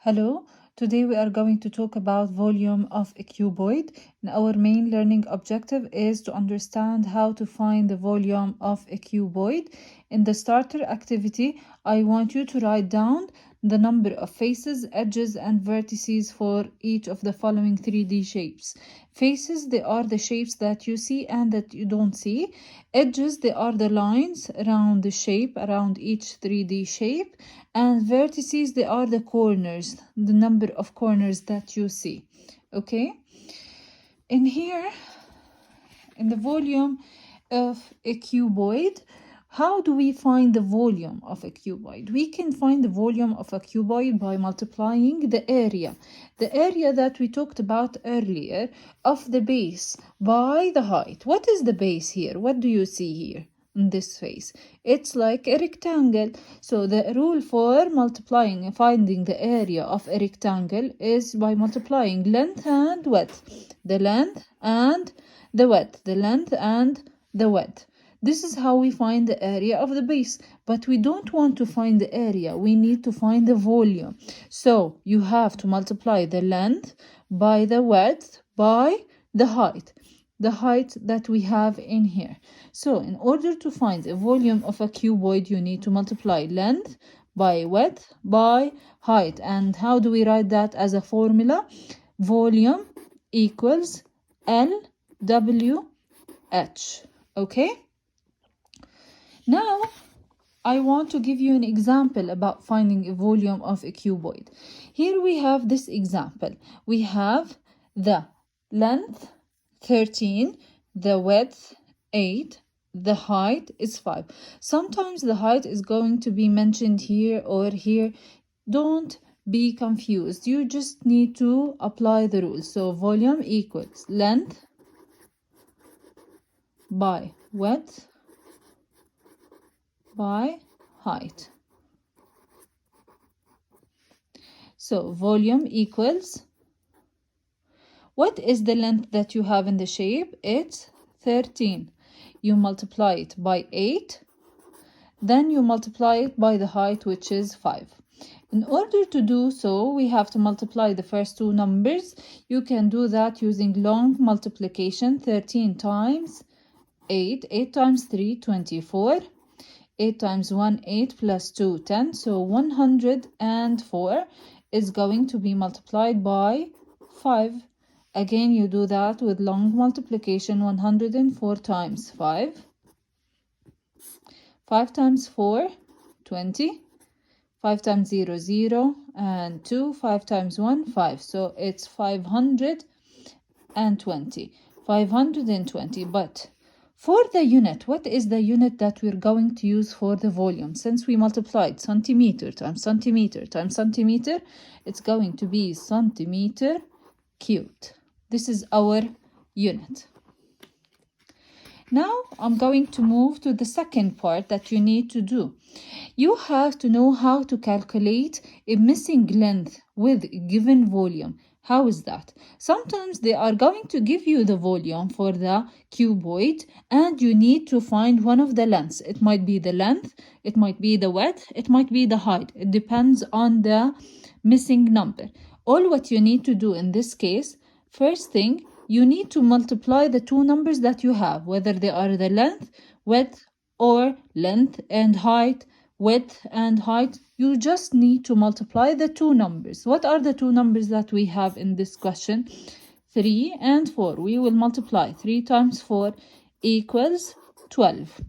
Hello, today we are going to talk about volume of a cuboid. And our main learning objective is to understand how to find the volume of a cuboid. In the starter activity, I want you to write down the number of faces, edges, and vertices for each of the following 3D shapes. Faces, they are the shapes that you see and that you don't see. Edges, they are the lines around the shape, around each 3D shape. And vertices, they are the corners, the number of corners that you see. Okay? In here, in the volume of a cuboid, how do we find the volume of a cuboid? We can find the volume of a cuboid by multiplying the area that we talked about earlier of the base by the height. What is the base here? What do you see here in this face? It's like a rectangle. So the rule for multiplying and finding the area of a rectangle is by multiplying length and width. The length and the width, the length and the width. This is how we find the area of the base, but we don't want to find the area. We need to find the volume. So you have to multiply the length by the width by the height that we have in here. So in order to find the volume of a cuboid, you need to multiply length by width by height. And how do we write that as a formula? Volume equals LWH. Okay? Now, I want to give you an example about finding a volume of a cuboid. Here we have this example. We have the length 13, the width 8, the height is 5. Sometimes the height is going to be mentioned here or here. Don't be confused. You just need to apply the rules. So volume equals length by width by height. So volume equals, what is the length that you have in the shape? It's 13. You multiply it by 8, then you multiply it by the height, which is 5. In order to do so, we have to multiply the first two numbers. You can do that using long multiplication. 13 times 8, 8 times 3, 24. 8 times 1, 8 plus 2, 10. So 104 is going to be multiplied by 5. Again, you do that with long multiplication. 104 times 5. 5 times 4, 20. 5 times 0, 0. And 2. 5 times 1, 5. So it's 520. 520. But for the unit, what is the unit that we're going to use for the volume? Since we multiplied centimeter times centimeter times centimeter, it's going to be centimeter cubed. This is our unit. Now I'm going to move to the second part that you need to do. You have to know how to calculate a missing length with a given volume. How is that? Sometimes they are going to give you the volume for the cuboid and you need to find one of the lengths. It might be the length, it might be the width, it might be the height. It depends on the missing number. All what you need to do in this case, first thing, you need to multiply the two numbers that you have, whether they are the length, width, or length and height, width and height. You just need to multiply the two numbers. What are the two numbers that we have in this question? 3 and 4. We will multiply 3 times 4 equals 12.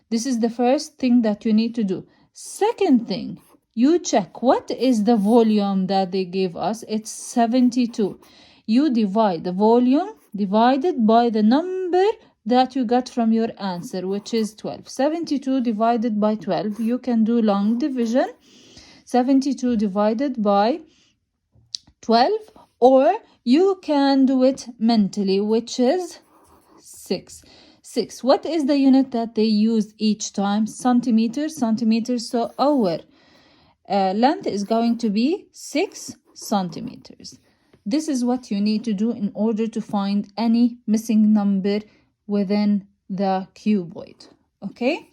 This is the first thing that you need to do. Second thing, you check what is the volume that they gave us. It's 72. You divide the volume divided by the number that you got from your answer, which is 12. 72 divided by 12. You can do long division. 72 divided by 12, or you can do it mentally, which is 6. 6. What is the unit that they use each time? Centimeters. Centimeters. So our length is going to be 6 centimeters. This is what you need to do in order to find any missing number within the cuboid. Okay,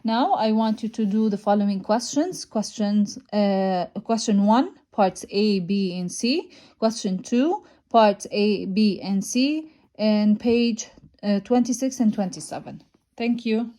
now I want you to do the following questions. Question 1, parts A, B, and C. Question 2, parts A, B, and C, and page 26 and 27. Thank you.